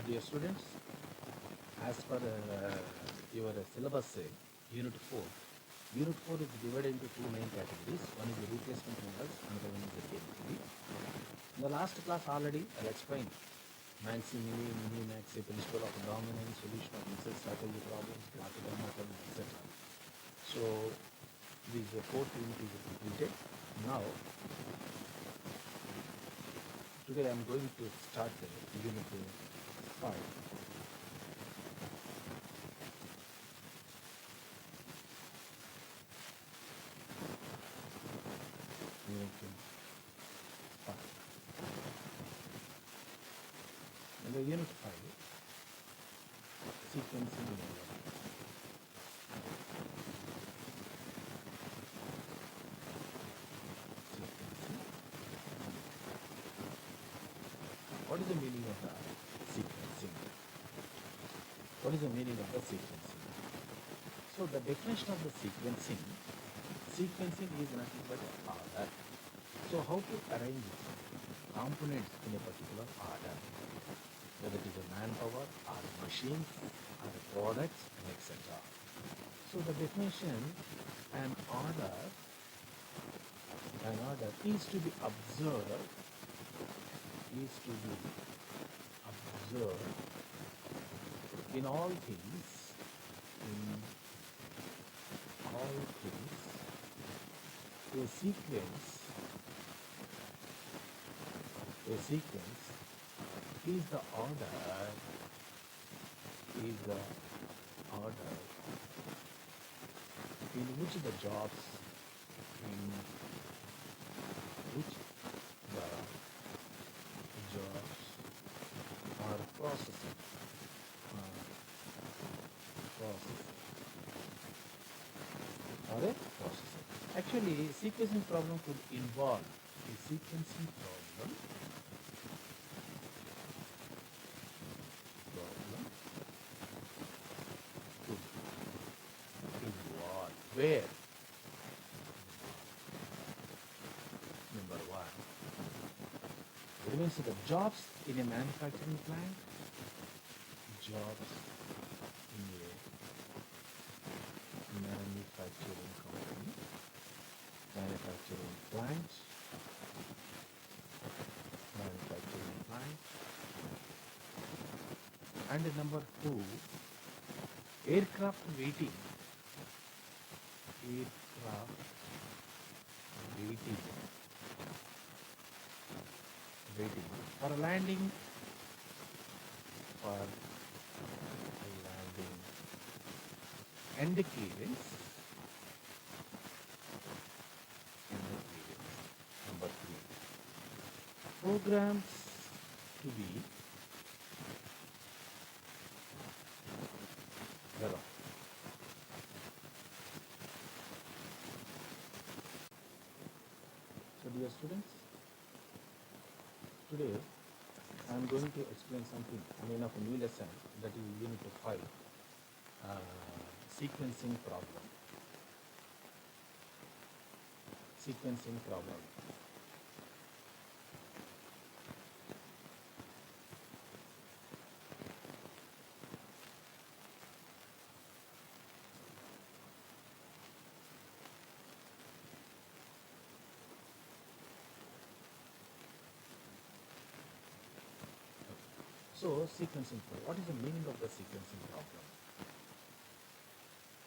Dear students, as per your syllabus, Unit 4, Unit 4 is divided into two main categories. One is the replacement models, another one is the KBTV. In the last class already I explained Maxi, Mini, Maxi, principle of dominance, solution of mixed strategy problems, graphical method, etc. So this fourth unit is completed. Now, today I am going to start Unit 5. Unit 5. In the Unit 5, sequencing in sequencing. What is the meaning of the sequencing? What is the meaning of the sequencing? So the definition of the sequencing is nothing but order. So how to arrange components in a particular order, whether it is a manpower or machines or products and etc. So the definition, an order is to be observed in all things a sequence is the order in which the jobs are processing. Actually, sequencing problem could involve a sequencing problem could involve where number one, it means the jobs in a manufacturing plant, jobs in a manufacturing company, manufacturing plant, and number two, aircraft waiting for landing and the clearance. Number three, programs to be developed. So dear students, today I am going to explain something of a new lesson, that is Unit 5, sequencing problem. So sequencing problem. What is the meaning of the sequencing problem?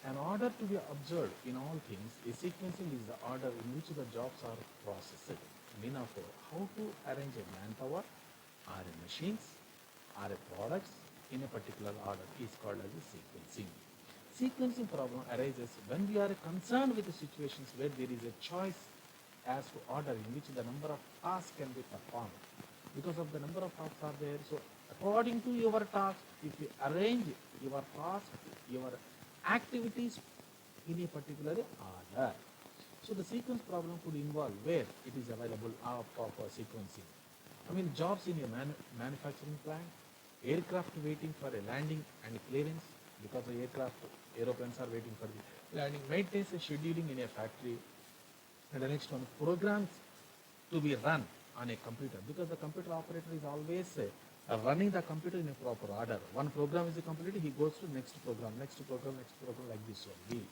An order to be observed in all things, a sequencing is the order in which the jobs are processed. Mean of how to arrange a manpower or a machines or a products in a particular order is called as a sequencing. Sequencing problem arises when we are concerned with the situations where there is a choice as to order in which the number of tasks can be performed. Because of the number of tasks are there, so according to your task, if you arrange your task, your activities in a particular order. So the sequence problem could involve where it is available for sequencing. I mean, jobs in a manufacturing plant, aircraft waiting for a landing and clearance, because the aeroplanes are waiting for the landing, maintenance and scheduling in a factory, and the next one, programs to be run on a computer, because the computer operator is always running the computer in a proper order. One program is completed, he goes to next program, next program, like this only.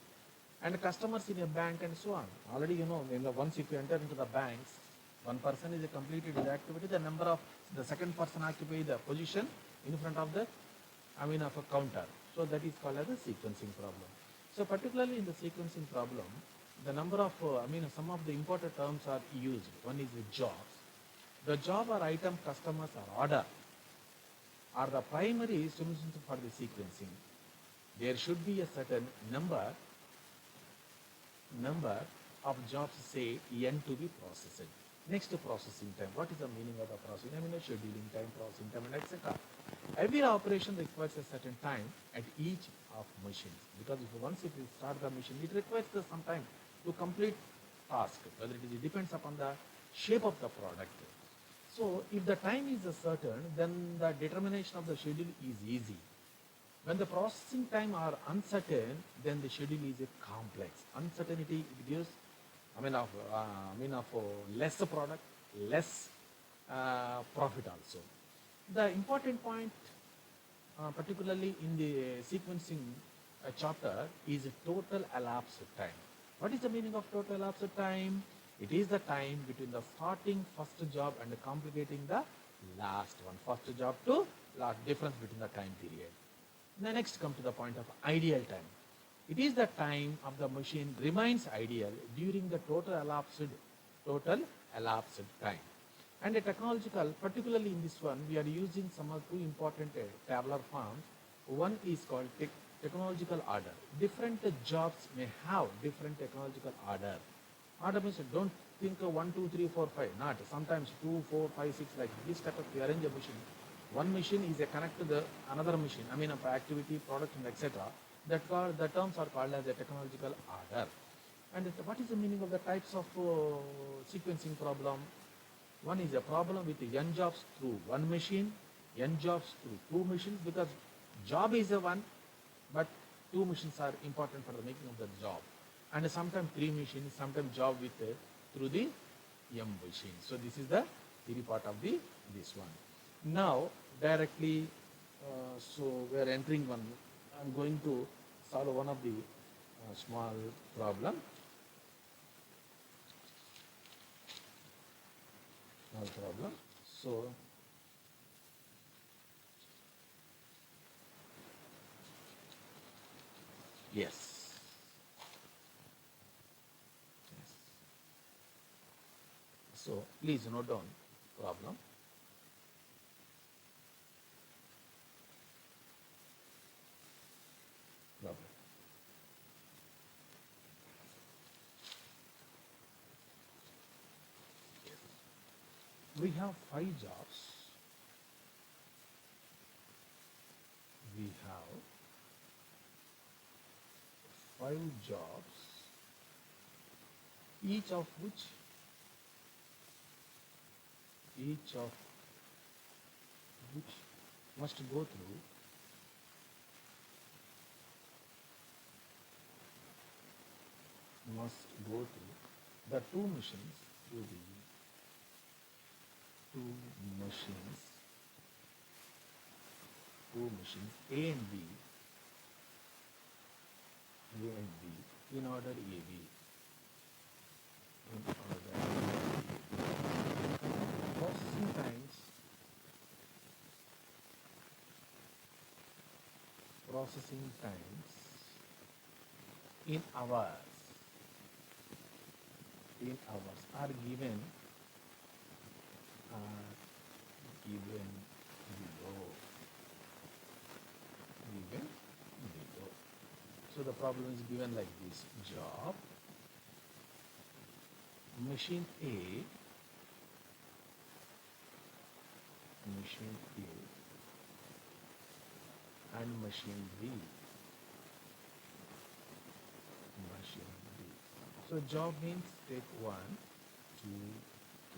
And customers in a bank and so on. Already, once if you enter into the banks, one person is completed his activity, the number of the second person occupy the position in front of the, of a counter. So that is called as a sequencing problem. So particularly in the sequencing problem, the number of, some of the important terms are used. One is the jobs. The job or item customers or order are the primary instruments for the sequencing. There should be a certain number of jobs, say n, to be processed. Next, processing time. What is the meaning of the processing? Scheduling time, processing time, and etc. Every operation requires a certain time at each of machines, because once it start the machine, it requires some time to complete task. Whether it depends upon the shape of the product. So if the time is certain, then the determination of the schedule is easy. When the processing time are uncertain, then the schedule is a complex. Uncertainty gives, of less product, less profit also. The important point, particularly in the sequencing chapter, is total elapsed time. What is the meaning of total elapsed time? It is the time between the starting first job and completing the last one. First job to last, difference between the time period. Now next come to the point of ideal time. It is the time of the machine remains ideal during the total elapsed time. And a technological, particularly in this one, we are using some of two important tabular forms. One is called technological order. Different jobs may have different technological order. Order means don't think 1, 2, 3, 4, 5. Not. Sometimes 2, 4, 5, 6, like this type of we arrange a machine. One machine is a connect to the another machine. Of activity, product, and etc. The terms are called as a technological order. And what is the meaning of the types of sequencing problem? One is a problem with n jobs through one machine, n jobs through two machines, because job is a one, but two machines are important for the making of the job. And sometimes three machines, sometimes job with through the m machine. So this is the theory part of this one. Now directly, so we are entering one. I'm going to solve one of the small problem. So yes. Yes. So please note down problem. Problem. We have 5 jobs. We have 5 jobs, each of which must go through the two machines, two machines, A and B, in order AB. Processing times in hours are given below. So the problem is given like this: job, machine A, and machine B. So job means take 1, 2,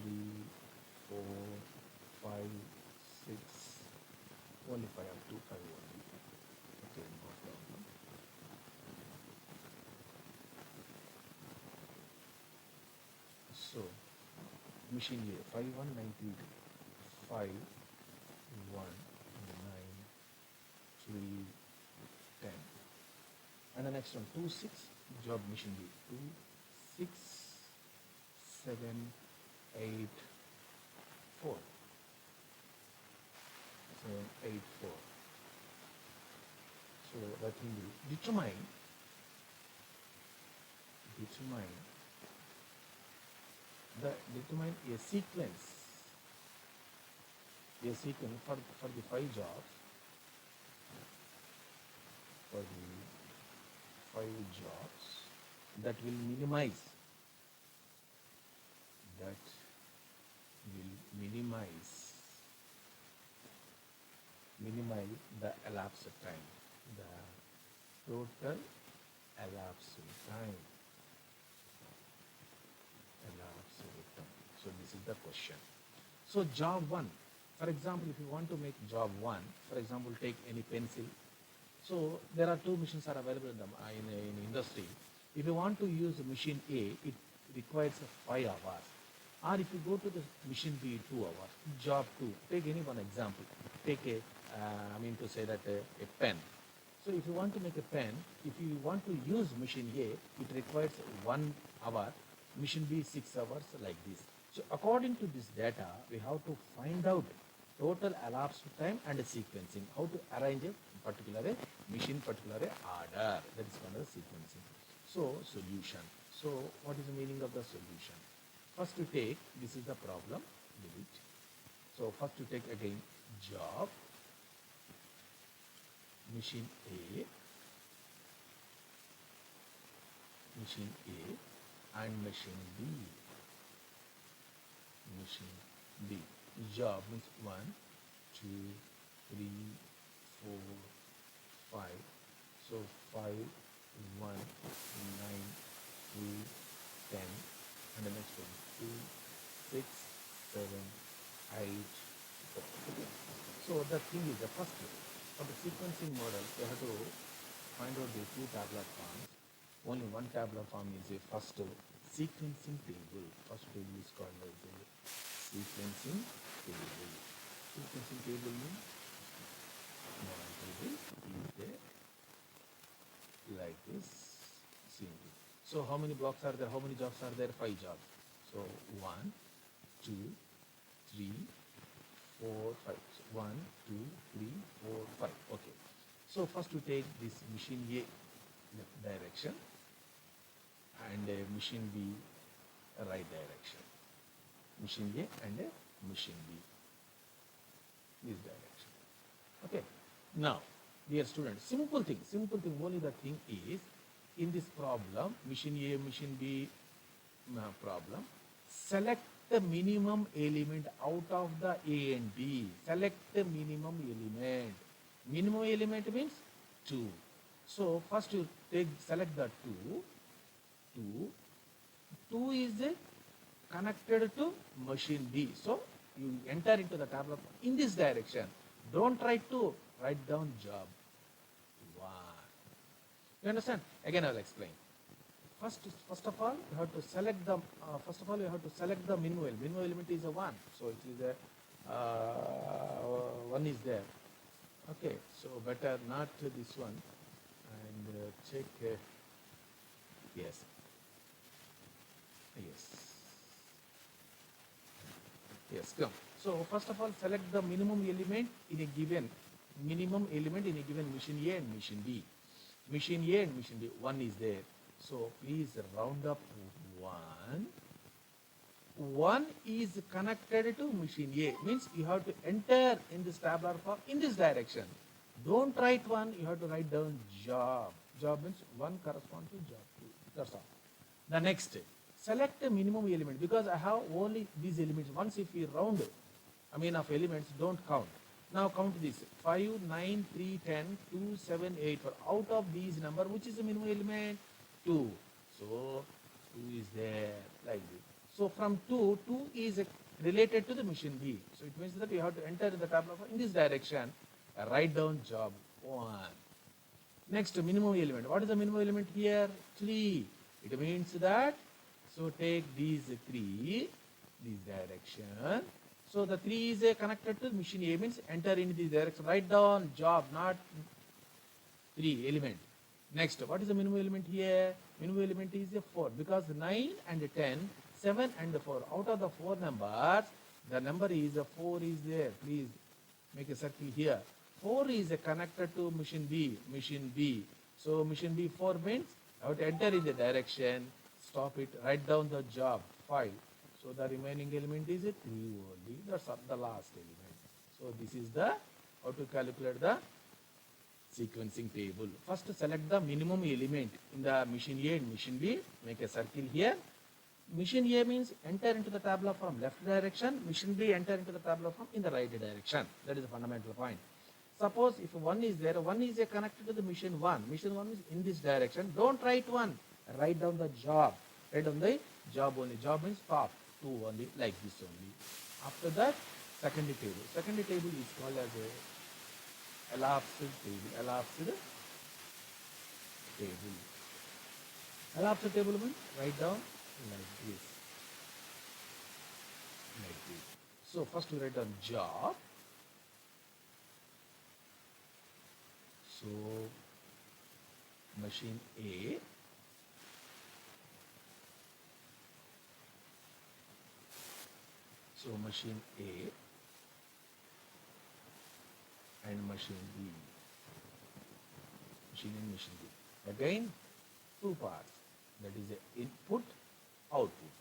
3, 4, 5, 6, only 5 up to 5 only. Okay, no problem. So machine A 5198 5 1 next one 2 6 job machine B 2 6 7 8 4 7 8 4. So that will determine determine a sequence for the 5 jobs, for the 5 jobs that will minimize that will minimize the elapsed time, the total elapsed time. So this is the question. So job 1, for example, if you want to make job 1, for example, take any pencil. So there are 2 machines are available in industry. If you want to use machine A, it requires 5 hours. Or if you go to the machine B, 2 hours. Job 2, take any one example. Take to say that a pen. So if you want to make a pen, if you want to use machine A, it requires 1 hour, machine B 6 hours, like this. So according to this data, we have to find out total elapsed time and sequencing, how to arrange a particular machine, particular order. That is called as sequencing. So solution. So what is the meaning of the solution? First to take, this is the problem, delete. So first to take again job, machine A, and machine B. Machine B. Job means 1, 2, 3, 4, 5. So 5, 1, 9, 2, 10, and the next one 2, 6, 7, 8, 4. So the thing is, the first for the sequencing model, you have to find out the 2 tabular forms. Only one tabular form is a first sequencing table. First table is called as a sequencing table. Sequencing table means model table is there like this. Simple. So how many blocks are there? How many jobs are there? 5 jobs. So 1, 2, 3, 4, 5. So 1, 2, 3, 4, 5. Okay. So first we take this machine A left direction and machine B right direction. Machine A and machine B this direction. Okay. Now, dear students, simple thing, only the thing is, in this problem, machine A, machine B problem, select the minimum element out of the A and B. Select the minimum element. Minimum element means 2. So first you select the 2. 2 is connected to machine B. So you enter into the tablet in this direction. Don't try to write down job 1. You understand? Again I will explain. First of all, you have to select the minimum element. Minimum element is a 1. So it is a 1 is there. Okay, so better not this one, and check. Yes. Come. So first of all, select the minimum element in a given machine A and machine B. Machine A and machine B, 1 is there. So please round up 1. 1 is connected to machine A, means you have to enter in this tabular form in this direction. Don't write 1, you have to write down job. Job means 1 corresponds to job 2. That's all. The next, select a minimum element, because I have only these elements. Once if we round, of elements, don't count. Now count this: 5, 9, 3, 10, 2, 7, 8. Out of these number, which is the minimum element? 2. So 2 is there like this. So from 2 is related to the machine B. So it means that you have to enter in the tableau in this direction. Write down job 1. Next, minimum element. What is the minimum element here? 3. It means that, so take these 3, this direction. So the 3 is connected to machine A, means enter in this direction. Write down job, not 3 element. Next, what is the minimum element here? Minimum element is a 4 because 9 and 10, 7 and 4. Out of the 4 numbers, the number is a 4 is there. Please make a circle here. 4 is connected to machine B. Machine B. So machine B 4 means I have to enter in the direction, stop it, write down the job, 5. So the remaining element is a 3 only. That's the last element. So this is the how to calculate the sequencing table. First select the minimum element in the machine A and machine B. Make a circle here. Machine A means enter into the tabular from left direction. Machine B enter into the tabular from in the right direction. That is the fundamental point. Suppose if 1 is there, 1 is connected to the machine 1. Machine 1 is in this direction. Don't write 1. Write down the job. Write down the job only. Job means top 2 only, like this only. After that, secondary table. Secondary table is called as a elapsed table. Elapsed table. Elapsed table means write down like this. Like this. So first we write down job. So machine A. So machine A and machine B. Machine A and machine B. Again, two parts. That is a input, output.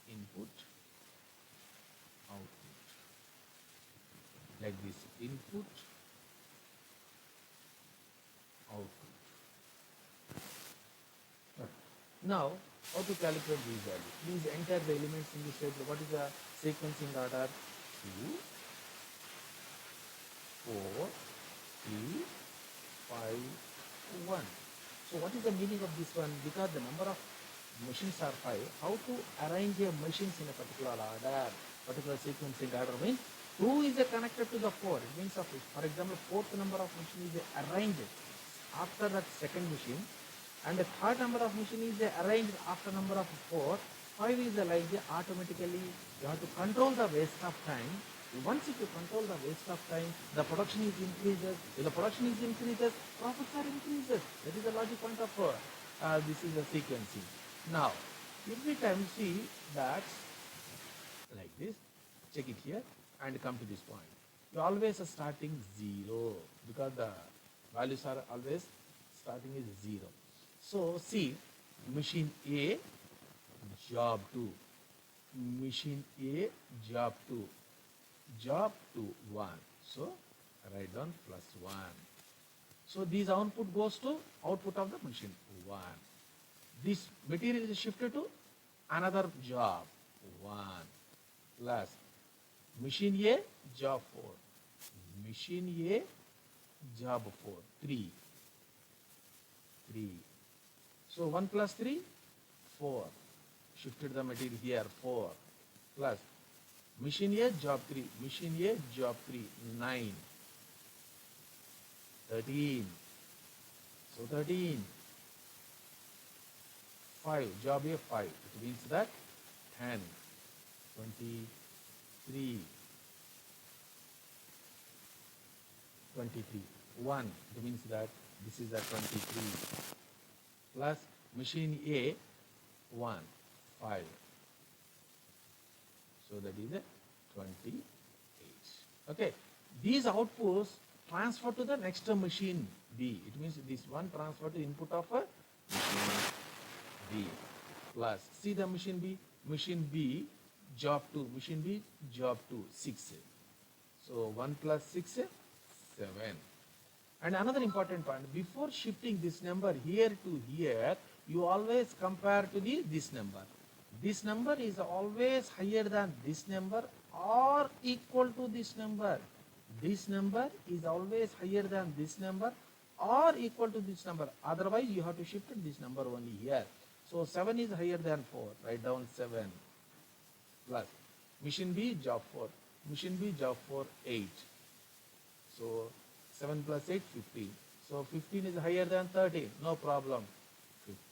Input, output. Like this. Input, output. Now, how to calculate these values? Please enter the elements in this table. What is the sequencing order? 2, 4, 3, 5, 1. So what is the meaning of this one? Because the number of machines are 5. How to arrange a machines in a particular order? Particular sequencing order means 2 is connected to the 4. It means, for example, fourth number of machine is arranged after that second machine. And the third number of machine is arranged after number of 4. 5 is arranged automatically. You have to control the waste of time. Once if you control the waste of time, the production is increases. If the production is increases, profits are increases. That is the logic point of this is the sequencing. Now, every time you see that like this, check it here and come to this point. You always are starting 0 because the values are always starting is 0. So see, machine A, job 2. Machine A, job 2. Job 2, 1. So write down plus 1. So this output goes to output of the machine 1. This material is shifted to another job 1 plus machine A, job 4. Machine A, job 4, 3. 3. So 1 plus 3, 4. Shifted the material here, 4. Plus machine A, job 3. Machine A, job 3, 9. 13. So 13. 5. Job A, 5. It means that 10. 23. 23. 1. It means that this is a 23. Plus machine A, 1. 5. So that is a 28. Okay. These outputs transfer to the next machine B. It means this one transfer to input of a machine B. Plus, see the machine B, job 2. Machine B, job 2, 6. So 1 plus 6, 7. And another important point, before shifting this number here to here, you always compare to this number. This number is always higher than this number or equal to this number. This number is always higher than this number or equal to this number. Otherwise, you have to shift this number only here. So 7 is higher than 4. Write down 7 plus machine B, job 4. Machine B, job 4, 8. So 7 plus 8, 15. So 15 is higher than 13. No problem.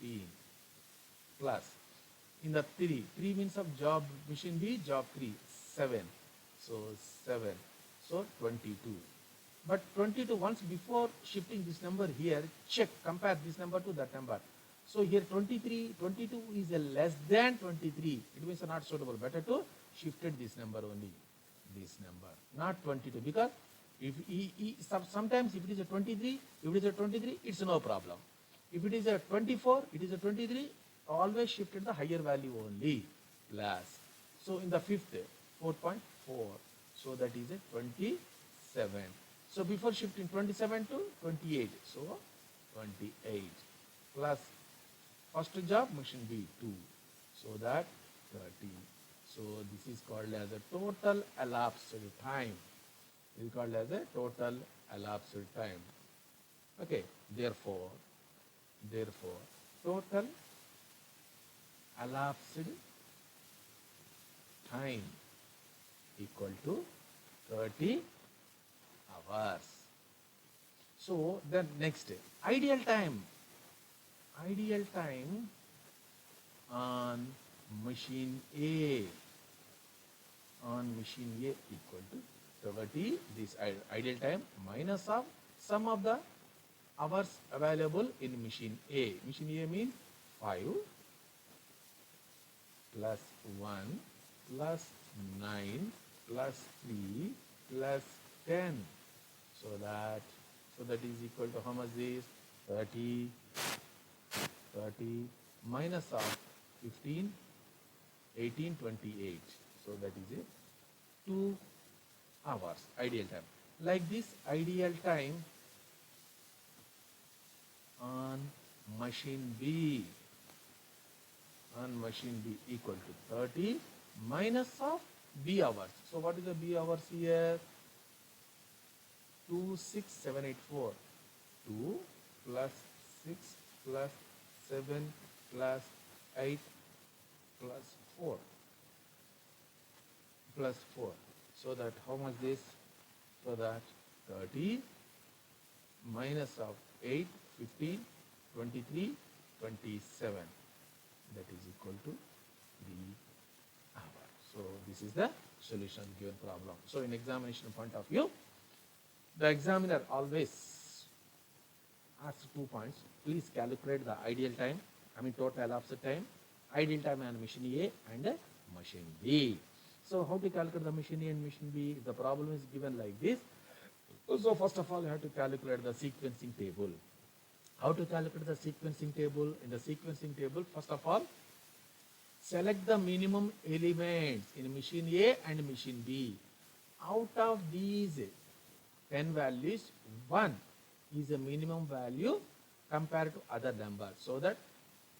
15 plus in the 3. 3 means of job machine B, job 3, 7. So 7. So 22. But 22, once before shifting this number here, check, compare this number to that number. So here 23, 22 is a less than 23. It means not suitable. Better to shifted this number only. This number, not 22. Because if sometimes if it is a 23, if it is a 23, it's no problem. If it is a 24, it is a 23, always shifted the higher value only. Plus. So in the fifth, 4.4. So that is a 27. So before shifting 27 to 28. So 28 plus first job machine B 2. So that 30. So this is called as a total elapsed time. This is called as a total elapsed time. Okay. Therefore, total elapsed time equal to 30 hours. So then next, ideal time on machine A equal to 30, this ideal time minus of sum of the hours available in machine A. Machine A means 5 plus 1 plus 9 plus 3 plus 10. So that is equal to how much is 30 minus of 15, 18, 28. So that is a 2 hours ideal time. Like this, ideal time on machine B equal to 30 minus of B hours. So what is the B hours here? 2, 6, 7, 8, 4. 2 plus 6 plus 7 plus 8 plus 4 plus 4. So that how much this? So that 30 minus of 8, 15, 23, 27. That is equal to 3 hours. So this is the solution given problem. So in examination point of view, the examiner always asks 2 points. Please calculate the ideal time, total elapsed time, ideal time on machine A and machine B. So how to calculate the machine A and machine B? The problem is given like this. So first of all, you have to calculate the sequencing table. How to calculate the sequencing table? In the sequencing table, first of all, select the minimum elements in machine A and machine B. Out of these 10 values, 1 is a minimum value compared to other numbers. So that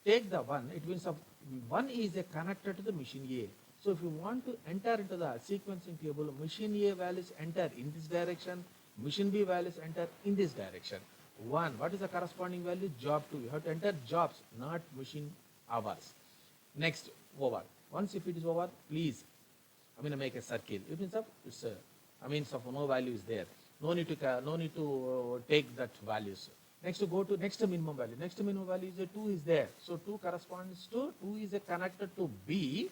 take the 1, it means 1 is a connected to the machine A. So if you want to enter into the sequencing table, machine A values enter in this direction, machine B values enter in this direction. 1, what is the corresponding value? Job 2. You have to enter jobs, not machine hours. Next, over. Once if it is over, please, make a circle. It means it's no value is there. No need to take that values. Next to go to next minimum value. Next minimum value is a 2 is there. So 2 corresponds to 2 is a connected to B,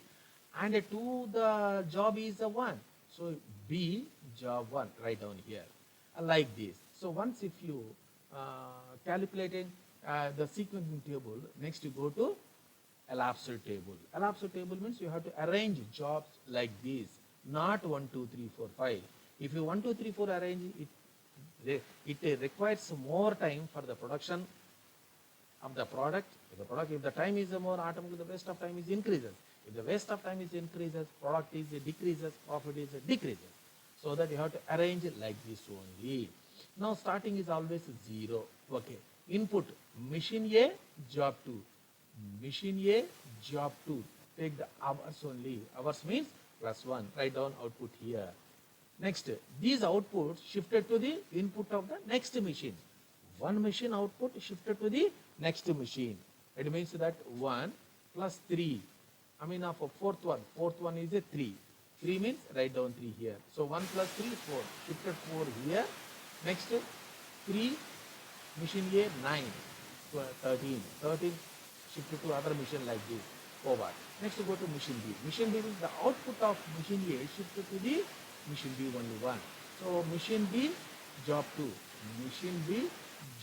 and a 2 the job is a 1. So B job 1 right down here, like this. So once if you calculating the sequencing table, next you go to elapsed table. Elapsed table means you have to arrange jobs like this, not 1, 2, 3, 4, 5. If you 1, 2, 3, 4 arrange it, it requires more time for the production of the product. If the time is more, automatically the waste of time is increases. If the waste of time is increases, product is decreases, profit is decreases. So that you have to arrange it like this only. Now starting is always 0. Okay. Input machine A, job 2. Machine A, job 2. Take the hours only. Hours means +1. Write down output here. Next, these outputs shifted to the input of the next machine. One machine output shifted to the next machine. It means that 1 plus 3. Of a fourth one is a 3. 3 means write down 3 here. So 1 plus 3, 4. Shifted 4 here. Next, 3, machine A, 9, 13. 13 shifted to other machine like this. Over. Next, go to machine B. Machine B means the output of machine A shifted to the machine B only 1. So machine B, job 2. Machine B,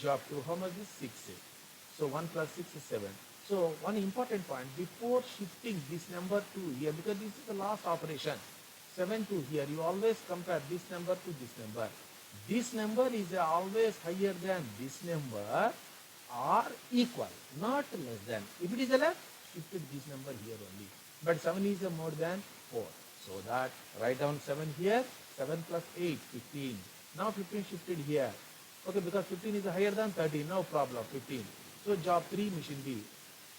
job 2. How much is 6? So 1 plus 6 is 7. So one important point, before shifting this number to here, because this is the last operation, 7 to here, you always compare this number to this number. This number is always higher than this number or equal, not less than. If it is a less, shifted this number here only. But 7 is more than 4. So that write down 7 here, 7 plus 8, 15. Now 15 shifted here. Okay, because 15 is higher than 13, no problem, 15. So job 3 machine B.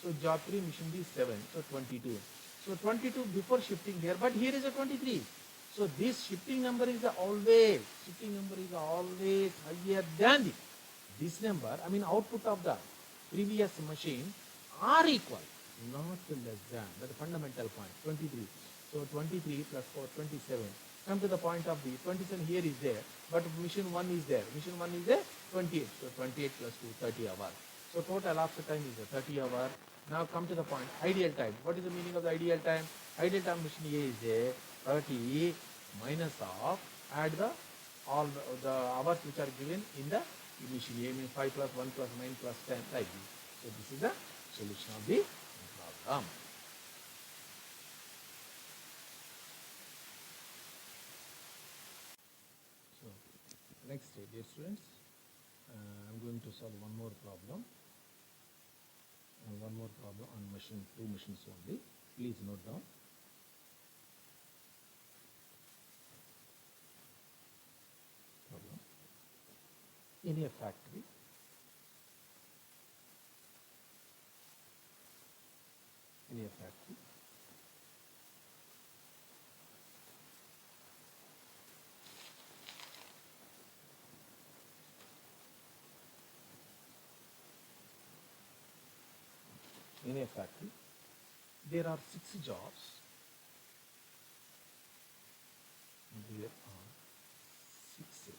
So job 3 machine B is 7, so 22. So 22 before shifting here, but here is a 23. So this shifting number is always higher than this number, I mean output of the previous machine are equal, not less than. That's the fundamental point, 23. So 23 plus 4, 27. Come to the point of the 27 here is there, but machine 1 is there. Machine 1 is there, 28. So 28 plus 2, 30 hours. So total elapsed time is 30 hours. Now come to the point, ideal time. What is the meaning of the ideal time? Ideal time machine A is there, 30 minus of, add the all the hours which are given in the machine A, means 5 plus 1 plus 9 plus 10, like this. So this is the solution of the problem. So next, dear students, I'm going to solve one more problem. One more problem on machine, 2 machines only. Please note down. Problem. In a factory, there are 6 jobs. There are 6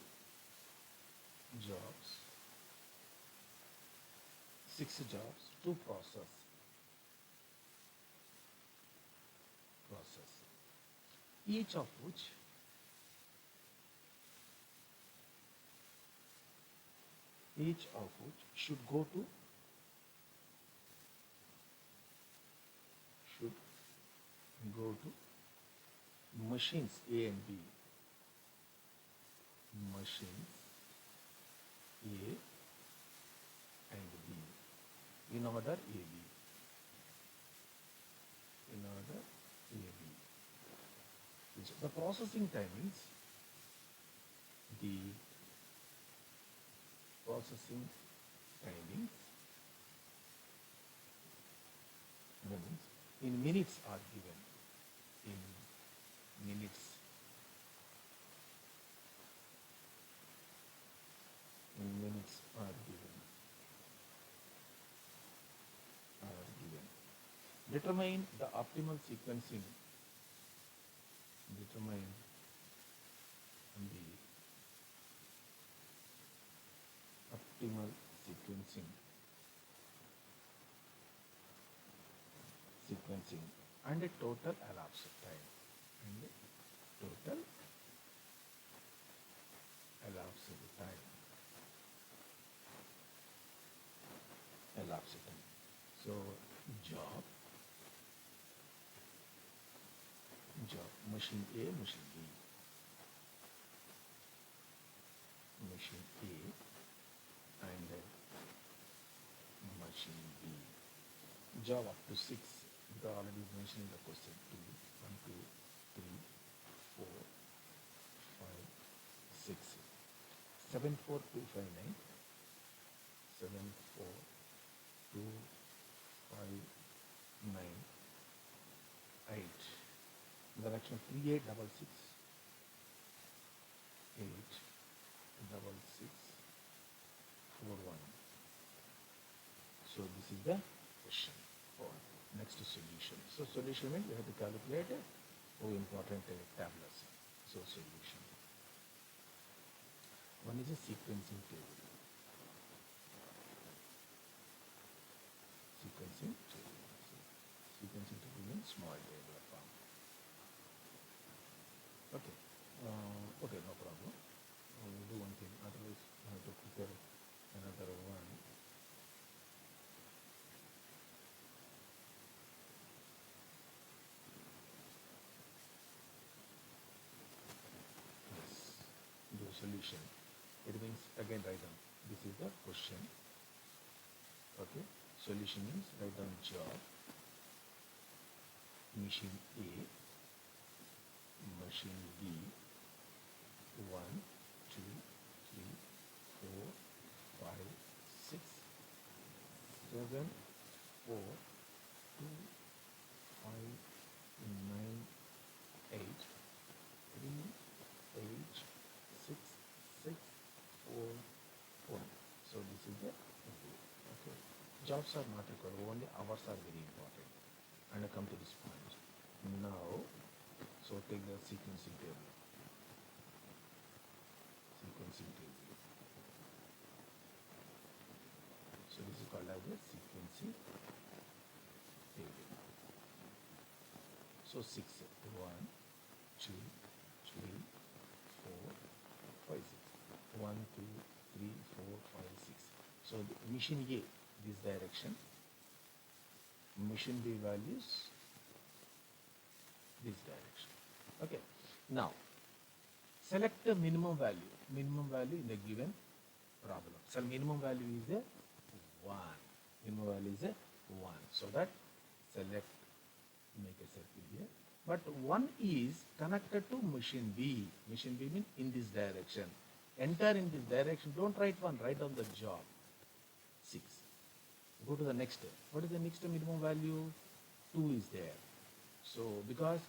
jobs. 6 jobs to process. Each of which should go to machines A and B. Machines A and B in order AB. The processing timings, the processing timings in minutes are given. In minutes. Are given. Determine the optimal sequencing. Determine the optimal sequencing and a total elapsed time. So job machine A, machine B. Machine A and machine B. Job up to 6, because already mentioned in the question. 2, 1, 2, 3, 4, 5, 6. 7, 4, 2, 5, 9. 7, 4, 2, 5, 9, 8. Direction 3, 8, 6, 6. 8, 6, 4, 1. So this is the question for next solution. So solution means we have to calculate important tablets. So solution. One is a sequencing table. Sequencing table means small table form. Okay. Okay, no problem. We'll do one thing. solution. It means again write down. This is the question. Okay. Solution means write down job. Machine A, machine B, 1, 2, 3, 4, 5, 6, 7, 4, 2, 5, 9, 8, 3, 8, 6, 6, 4, 1. So this is the okay. Jobs are not required, only hours are very important. And I come to this point. Now, so take the sequencing table. Sequencing table. So this is called as a sequencing table. So 6, 1, 2, 3, 4, 5, 6. 1, 2, 3, 4, 5, 6. So the machine A, this direction. Machine B values this direction. Okay. Now, select the minimum value. Minimum value in the given problem. So minimum value is a 1. Minimum value is a 1. So that select, make a circle here. But 1 is connected to machine B. Machine B means in this direction. Enter in this direction. Don't write 1, write down the job. 6. Go to the next. What is the next minimum value? 2 is there. So because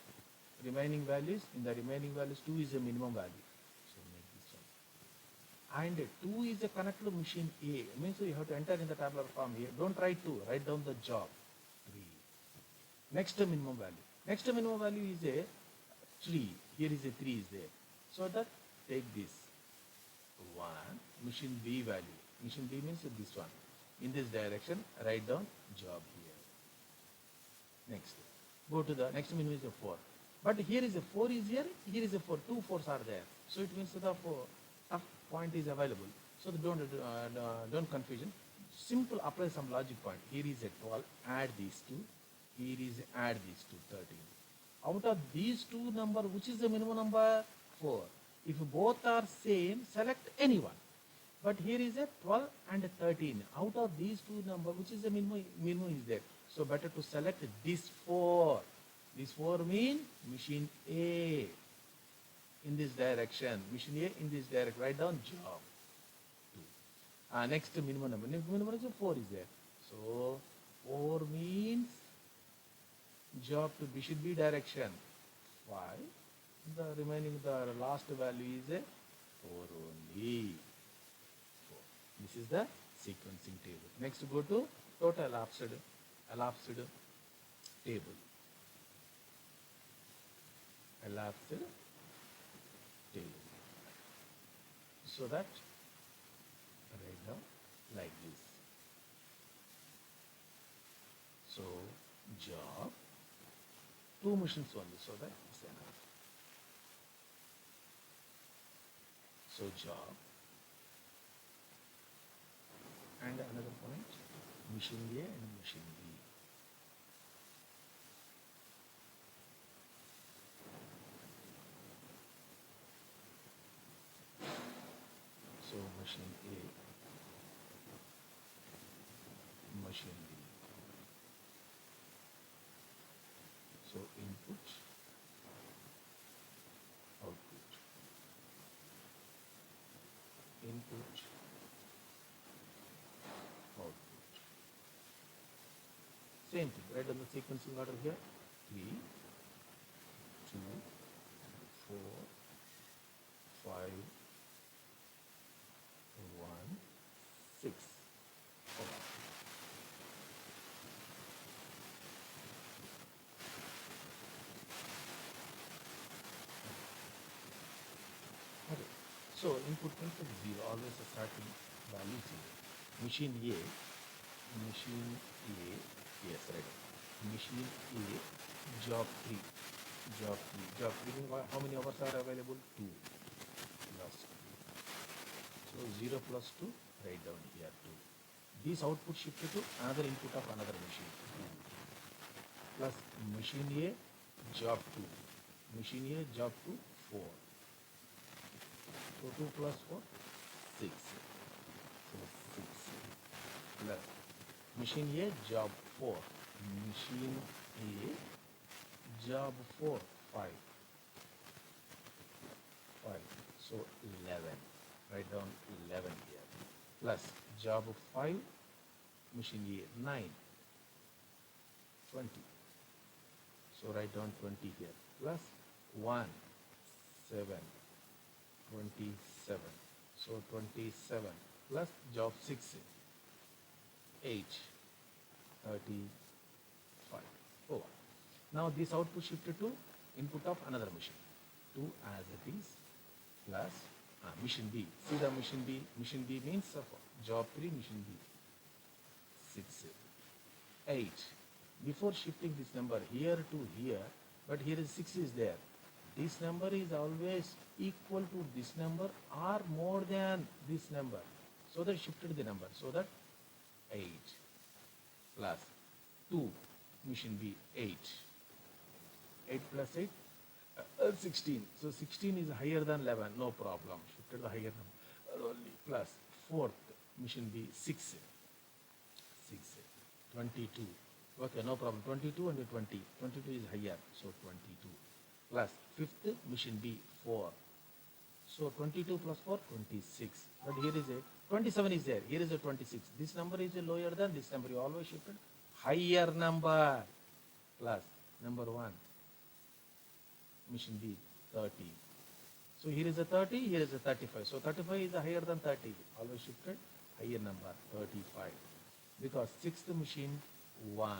remaining values, in the remaining values 2 is a minimum value. So make this one. And 2 is a connected to machine A. Means you have to enter in the tabular form here. Don't write 2, write down the job. 3. Next minimum value. Next minimum value is a 3. Here is a 3 is there. So that take this 1, machine B value. Machine B means this one. In this direction, write down job here. Next. Go to the next minimum is a 4. But here is a 4 is here is a 4. 2 4s are there. So it means the tough point is available. So don't confusion. Simple apply some logic point. Here is a 12, add these two. Here is add these two, 13. Out of these two number, which is the minimum number? 4. If both are same, select any one. But here is a 12 and a 13. Out of these two number, which is the minimum is there. So better to select this 4. This 4 mean machine A in this direction. Machine A in this direction. Write down job 2. Next minimum number. Next minimum is a 4 is there. So 4 means job to machine B direction 5. The remaining, the last value is a 4 only. This is the sequencing table. Next, go to total elapsed table. Elapsed table. So that right now like this. So job 2 machines only. So that is enough. So job. And another point, machine A and machine B. So machine A, machine B. So input, output, input, output. Same thing, right on the sequencing order here. 3, 2, 4, 5, 1, 6. Okay. So input means 0, always a starting value 0. Machine A, yes, right. Machine A, job 3. Job 3 means how many hours are available? 2 plus 2. So 0 plus 2, write down here 2. This output shifted to another input of another machine 2. Plus machine A, job 2. Machine A, job 2, 4. So 2 plus 4, 6. So 6 plus machine A, job 4. Machine A, job 4, 5. 5. So 11. Write down 11 here. Plus job 5, machine A, 9. 20. So write down 20 here. Plus 1, 7. 27. So 27 plus job 6, 8, 35. Over. Now this output shifted to input of another machine. 2 as it is plus machine B. See the machine B. Machine B means job 3, machine B. 6, 8. Before shifting this number here to here, but here is 6 is there. This number is always equal to this number or more than this number. So that shifted the number. So that 8 plus 2, machine B, 8. 8 plus 8, 16. So 16 is higher than 11, no problem. Shifted the higher number only. Plus 4th, machine B, 6. 6, 22. Okay, no problem. 22 and 20. 22 is higher, so 22. Plus 5th, machine B, 4. So 22 plus 4, 26. But here is a 27 is there. Here is a 26. This number is lower than this number. You always shifted higher number. Plus number 1, machine B, 30. So here is a 30, here is a 35. So 35 is higher than 30. Always shifted higher number, 35. Because 6th machine, 1.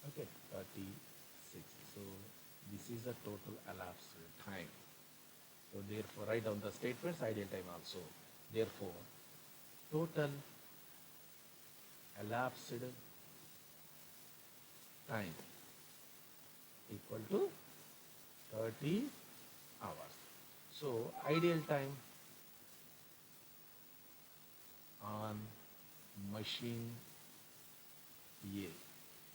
Okay, 36. So this is the total elapsed time. So therefore, write down the statements, ideal time also. Therefore, total elapsed time equal to 30 hours. So ideal time on machine A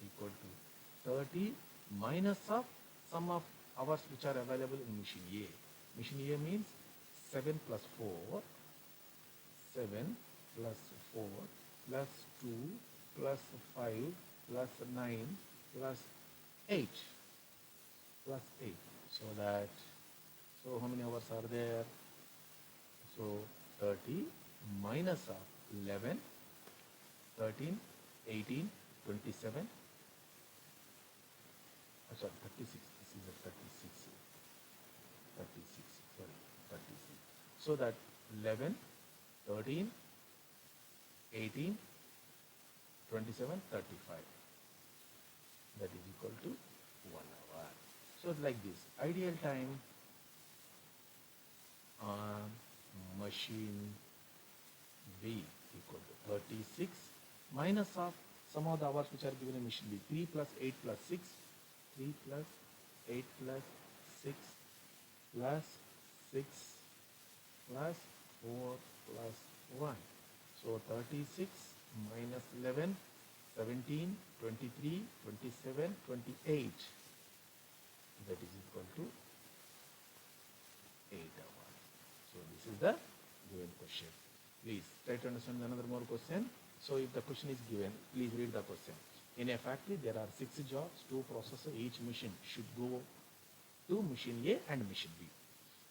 equal to 30 minus of sum of hours which are available in machine A. Machine A means 7 plus 4, 7 plus 4 plus 2 plus 5 plus 9 plus 8 plus 8. So how many hours are there? So 30 minus of 11, 13, 18, 27. Sorry, 36. This is a 36. 36. Sorry, 36. So that 11, 13, 18, 27, 35. That is equal to 1 hour. So like this, ideal time on machine B equal to 36 minus of some of the hours which are given in machine B. 3 plus 8 plus 6, 3 plus 8 plus 6 plus 6 plus 4 plus 1. So 36 minus 11, 17, 23, 27, 28. That is equal to 8 hours. So this is the given question. Please try to understand another more question. So if the question is given, please read the question. In a factory, there are 6 jobs, 2 processors. Each machine should go to machine A and machine B.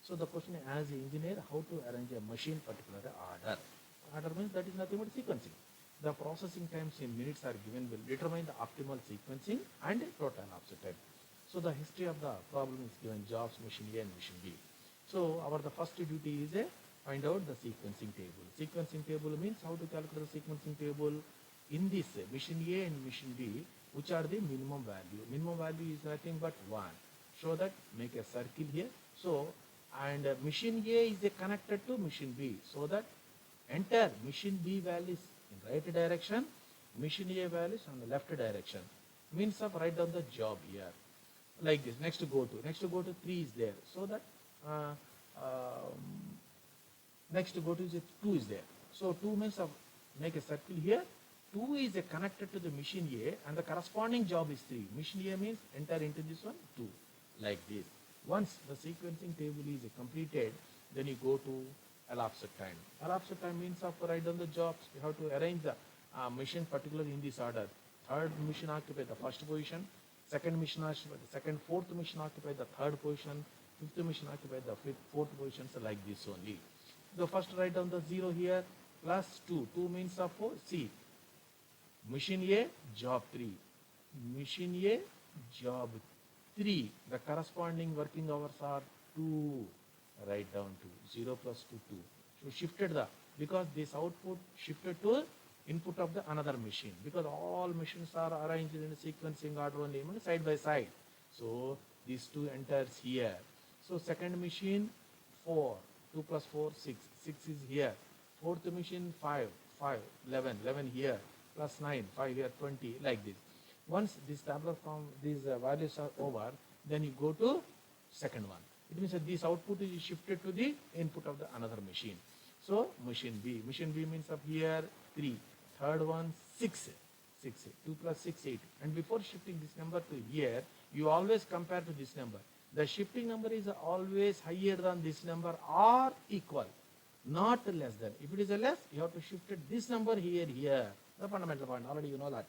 So the question is, as an engineer, how to arrange a machine particular order? Order means that is nothing but sequencing. The processing times in minutes are given will determine the optimal sequencing and total elapsed time. So the history of the problem is given jobs, machine A and machine B. So the first duty is find out the sequencing table. Sequencing table means how to calculate the sequencing table in this machine A and machine B, which are the minimum value. Minimum value is nothing but 1. So that make a circle here. So and machine A is connected to machine B. So that enter machine B values in right direction, machine A values on the left direction. Means of write down the job here. Like this. Next to go to 3 is there. So that next to go to is 2 is there. So 2 means of make a circle here. 2 is connected to the machine A and the corresponding job is 3. Machine A means enter into this one 2. Like this. Once the sequencing table is completed, Then you go to elapsed time. Elapsed time means of write down the jobs. You have to arrange the machine particularly in this order. Third machine occupy the first position. Second machine occupy the second. Fourth machine occupy the third position. Fifth machine occupy the fourth position. So like this only. The first write down the 0 here plus 2. 2 means of 4. See, machine A, job 3. Machine A, job 3. The corresponding working hours are 2. Write down 2. 0 plus 2, 2. So shifted the, because this output shifted to input of the another machine, because all machines are arranged in a sequencing order only, side by side. So these 2 enters here. So second machine 4. 2 plus 4, 6. 6 is here. Fourth machine 5. 5. 11. 11 here. Plus 9. 5 here. 20. Like this. Once this tabular form, these values are over, then you go to second one. It means that this output is shifted to the input of the another machine. So machine B. Machine B means of here 3. Third one 6. 6. 2 plus 6, 8. And before shifting this number to here, you always compare to this number. The shifting number is always higher than this number or equal, not less than. If it is a less, you have to shift it this number here, here. The fundamental point, already you know that.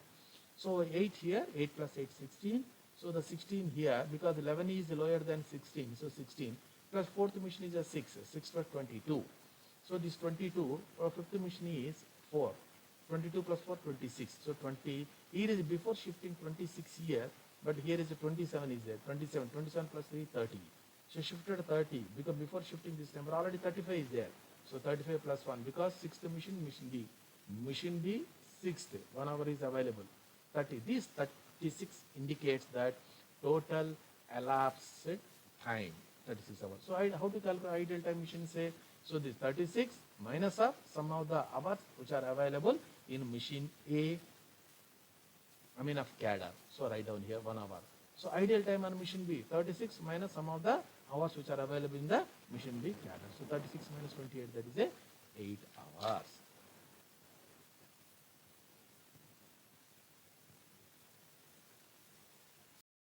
So 8 here, 8 plus 8, 16. So the 16 here, because 11 is lower than 16, so 16. Plus fourth machine is a 6, 6 plus 22. So this 22, for fifth machine is 4. 22 plus 4, 26. So 20, here is before shifting 26 here, but here is a 27 is there. 27, 27 plus 3, 30. So shifted 30, because before shifting this number, already 35 is there. So 35 plus 1, because sixth machine, machine B. Machine B, sixth, 1 hour is available. 30. This 36 indicates that total elapsed time, 36 hours. So how to calculate ideal time machine say? So this 36 minus of some of the hours which are available in machine A, of cadre. So write down here 1 hour. So ideal time on machine B, 36 minus some of the hours which are available in the machine B cadre. So 36 minus 28, that is a 8 hours.